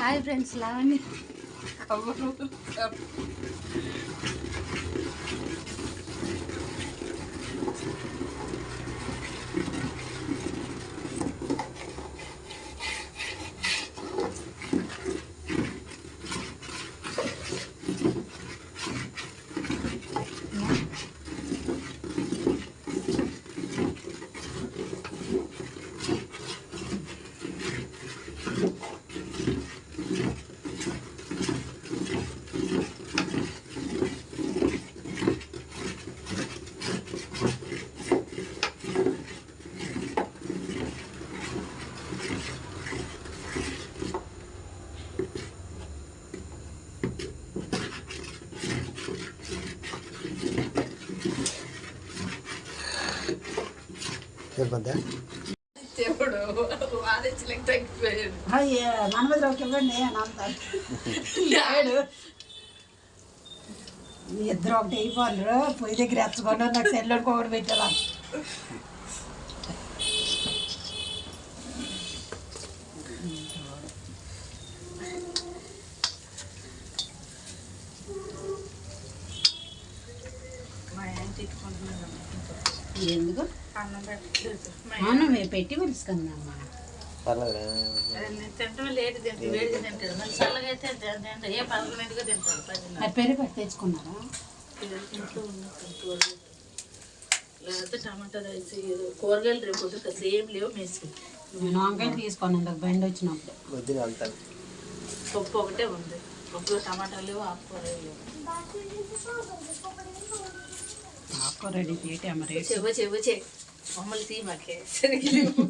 Hi friends Lavanya మనమదిలోకి ఇవ్వండి అని అంటారు. ఇద్దరు ఒకటి అయిపోరు. పొయ్యి దగ్గర ఎచ్చుకొని నాకు సెల్లుడికి ఒకటి పెట్టారా. ఎందుకు అన్నం పెట్టి పిలుచుకుందమ్మా. తింటాం లేట్ తింటాం, వేడిగా తింటాడు. మళ్ళీ చల్లగా అయితే ఏ 11గా తింటాడు. 10 పెరుగు పట్టి తెచ్చుకున్నారా? లేకపోతే టమాటా రైస్ ఏదో కూరగాయలు రేపు పొద్దుట సేమ్ లేవు మేసి. నేను వంకాయలు తీసుకొని ఇందాక బండి వచ్చినప్పుడు పప్పు ఒకటే ఉంది. పప్పులో టమాటాలు లేవు, ఆకుకూరలు లేవు. ఆకుకూర రెడీ చేయటం మరి చెవ మమ్మల్ని తీ మాకే సరిగ్గా లేవు.